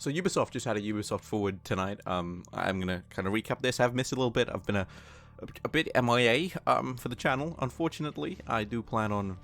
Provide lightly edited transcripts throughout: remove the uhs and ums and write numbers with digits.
So Ubisoft just had a Ubisoft Forward tonight. I'm gonna kind of recap this. I've missed a little bit. I've been a bit MIA for the channel. Unfortunately, I do plan on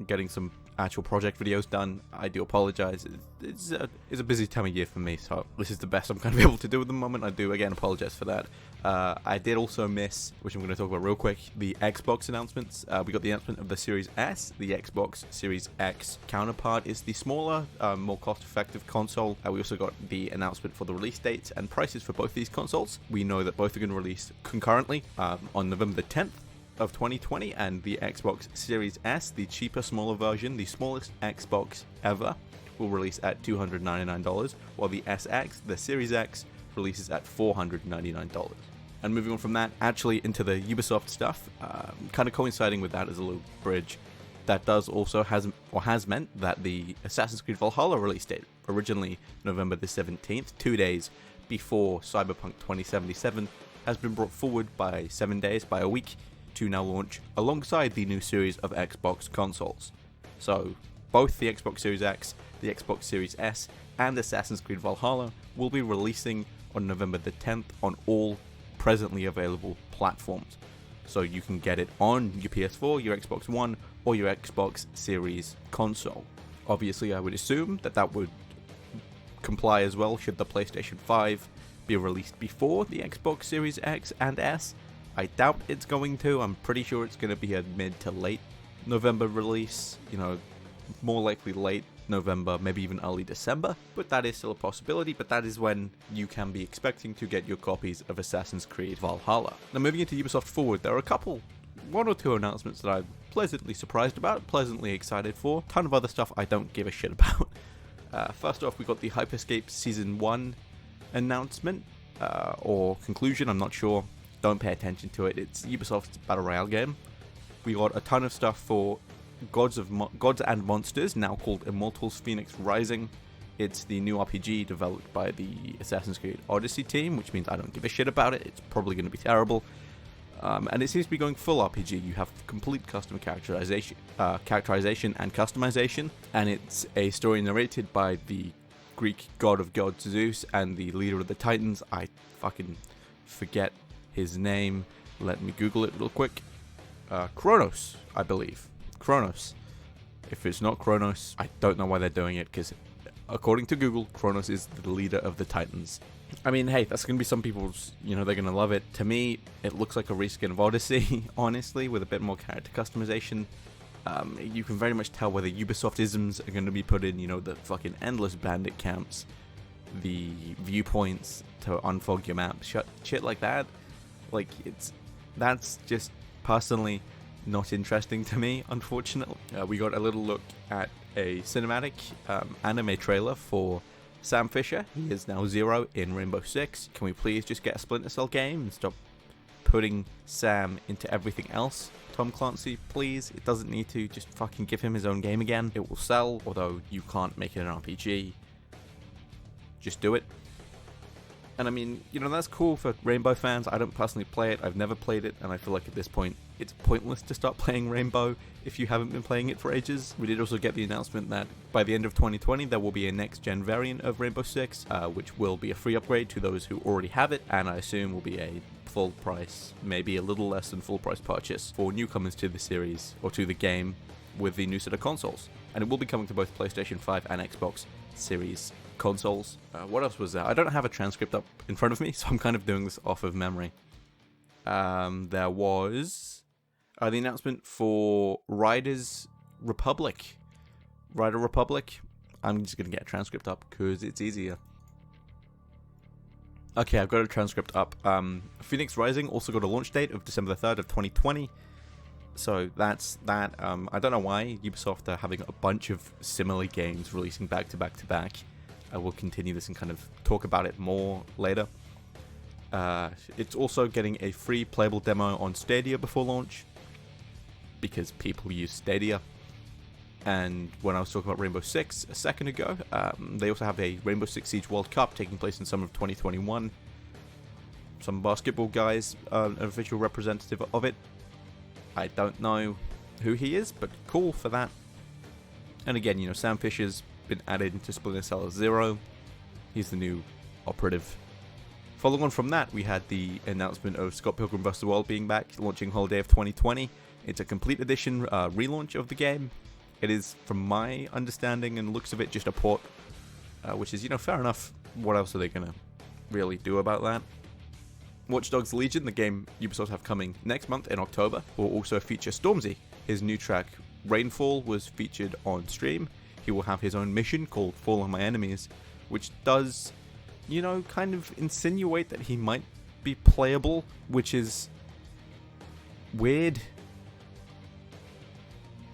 getting some actual project videos done. I do apologize. It's a busy time of year for me, so this is the best I'm going to be able to do at the moment. I do again apologize for that. I did also miss, which I'm going to talk about real quick, the Xbox announcements. We got the announcement of the Series S. The Xbox Series X counterpart is the smaller, more cost-effective console. We also got the announcement for the release dates and prices for both these consoles. We know that both are going to release concurrently on November the 10th of 2020, and the Xbox Series S, the cheaper, smaller version, the smallest Xbox ever, will release at $299, while the SX, the Series X, releases at $499. And moving on from that, actually into the Ubisoft stuff, kind of coinciding with that as a little bridge, that does also has meant that the Assassin's Creed Valhalla release date, originally November the 17th, 2 days before Cyberpunk 2077, has been brought forward by 7 days, by a week, to now launch alongside the new series of Xbox consoles. So both the Xbox Series X, the Xbox Series S, and Assassin's Creed Valhalla will be releasing on November the 10th on all presently available platforms. So you can get it on your PS4, your Xbox One, or your Xbox Series console. Obviously, I would assume that would comply as well should the PlayStation 5 be released before the Xbox Series X and S. I doubt it's going to. I'm pretty sure it's going to be a mid to late November release, more likely late November, maybe even early December, but that is still a possibility. But that is when you can be expecting to get your copies of Assassin's Creed Valhalla. Now, moving into Ubisoft Forward, there are one or two announcements that I'm pleasantly surprised about, pleasantly excited for. A ton of other stuff I don't give a shit about. First off, we got the Hyperscape Season 1 announcement, or conclusion, I'm not sure. Don't pay attention to it. It's Ubisoft's Battle Royale game. We got a ton of stuff for Gods and Monsters, now called Immortals Fenyx Rising. It's the new RPG developed by the Assassin's Creed Odyssey team, which means I don't give a shit about it. It's probably going to be terrible. And it seems to be going full RPG. You have complete custom characterization and customization, and it's a story narrated by the Greek god of gods Zeus and the leader of the Titans. I fucking forget his name. Let me Google it real quick. Kronos, I believe. Kronos. If it's not Kronos, I don't know why they're doing it, because according to Google, Kronos is the leader of the Titans. I mean, hey, that's going to be some people's, they're going to love it. To me, it looks like a reskin of Odyssey, honestly, with a bit more character customization. You can very much tell where the Ubisoft-isms are going to be put in, the fucking endless bandit camps, the viewpoints to unfog your map, shit like that. Like, that's just personally not interesting to me, unfortunately. We got a little look at a cinematic anime trailer for Sam Fisher. He is now Zero in Rainbow Six. Can we please just get a Splinter Cell game and stop putting Sam into everything else? Tom Clancy, please. It doesn't need to. Just fucking give him his own game again. It will sell, although you can't make it an RPG. Just do it. And I mean, that's cool for Rainbow fans. I don't personally play it. I've never played it, and I feel like at this point, it's pointless to start playing Rainbow if you haven't been playing it for ages. We did also get the announcement that by the end of 2020, there will be a next-gen variant of Rainbow Six, which will be a free upgrade to those who already have it, and I assume will be a full price, maybe a little less than full price purchase for newcomers to the series, or to the game, with the new set of consoles. And it will be coming to both PlayStation 5 and Xbox Series consoles. What else was there? I don't have a transcript up in front of me, so I'm kind of doing this off of memory. There was the announcement for Rider Republic. I'm just going to get a transcript up because it's easier. Okay, I've got a transcript up. Fenyx Rising also got a launch date of December the 3rd of 2020. So that's that. I don't know why Ubisoft are having a bunch of similar games releasing back to back to back. I will continue this and kind of talk about it more later. It's also getting a free playable demo on Stadia before launch, because people use Stadia. And when I was talking about Rainbow Six a second ago, they also have a Rainbow Six Siege World Cup taking place in summer of 2021. Some basketball guys are an official representative of it. I don't know who he is, but cool for that. And again, Sam Fisher's been added into Splinter Cell Zero. He's the new operative. Following on from that, we had the announcement of Scott Pilgrim vs. the World being back, launching holiday of 2020. It's a complete edition relaunch of the game. It is, from my understanding and looks of it, just a port, which is, fair enough. What else are they going to really do about that? Watch Dogs Legion, the game Ubisoft have coming next month in October, will also feature Stormzy. His new track, Rainfall, was featured on stream. He will have his own mission called Fall on My Enemies, which does, kind of insinuate that he might be playable, which is weird.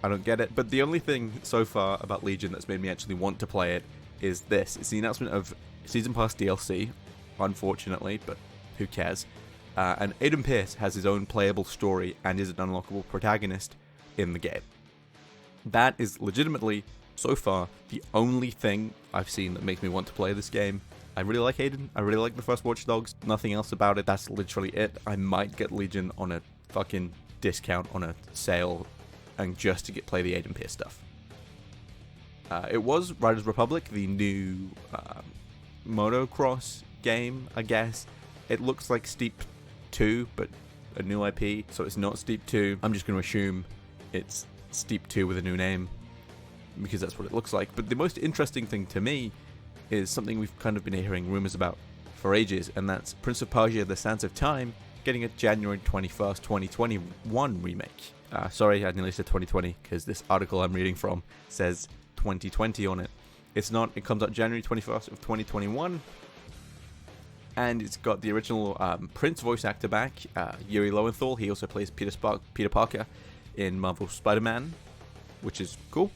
I don't get it, but the only thing so far about Legion that's made me actually want to play it is this. It's the announcement of Season Pass DLC, unfortunately, but who cares? And Aiden Pierce has his own playable story and is an unlockable protagonist in the game. That is legitimately, so far, the only thing I've seen that makes me want to play this game. I really like Aiden. I really like the first Watch Dogs. Nothing else about it. That's literally it. I might get Legion on a fucking discount on a sale, and just to play the Aiden Pierce stuff. It was Riders Republic, the new motocross game, I guess. It looks like Steep 2, but a new IP, so it's not Steep 2. I'm just going to assume it's Steep 2 with a new name, because that's what it looks like. But the most interesting thing to me is something we've kind of been hearing rumors about for ages, and that's Prince of Persia: The Sands of Time getting a January 21st, 2021 remake. Sorry, I nearly said 2020, because this article I'm reading from says 2020 on it. It's not. It comes out January 21st of 2021, and it's got the original Prince voice actor back, Yuri Lowenthal. He also plays Peter Parker in Marvel's Spider-Man, which is cool.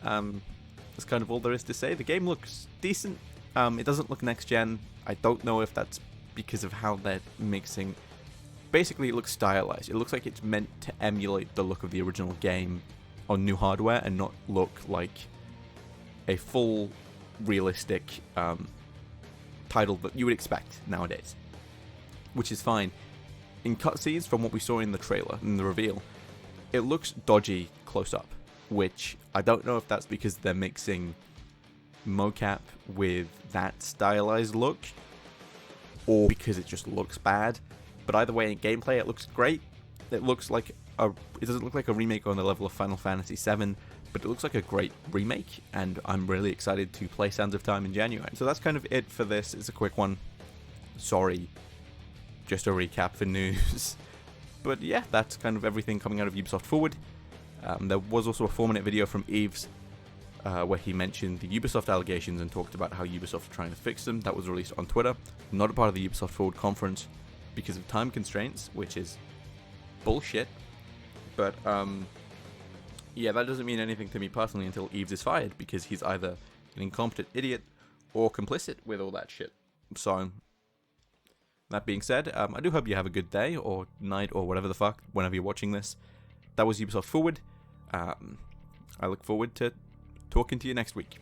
That's kind of all there is to say. The game looks decent. It doesn't look next-gen. I don't know if that's because of how they're mixing. Basically, it looks stylized. It looks like it's meant to emulate the look of the original game on new hardware and not look like a full, realistic title that you would expect nowadays, which is fine. In cutscenes, from what we saw in the trailer, in the reveal, it looks dodgy close up, which I don't know if that's because they're mixing mocap with that stylized look, or because it just looks bad. But either way, in gameplay, it looks great. It looks like it doesn't look like a remake on the level of Final Fantasy VII, but it looks like a great remake, and I'm really excited to play Sands of Time in January. So that's kind of it for this. It's a quick one. Sorry, just a recap for news. But yeah, that's kind of everything coming out of Ubisoft Forward. There was also a 4-minute video from Eves where he mentioned the Ubisoft allegations and talked about how Ubisoft are trying to fix them. That was released on Twitter. Not a part of the Ubisoft Forward conference because of time constraints, which is bullshit. But yeah, that doesn't mean anything to me personally until Eves is fired, because he's either an incompetent idiot or complicit with all that shit. So, that being said, I do hope you have a good day or night or whatever the fuck whenever you're watching this. That was Ubisoft Forward. I look forward to talking to you next week.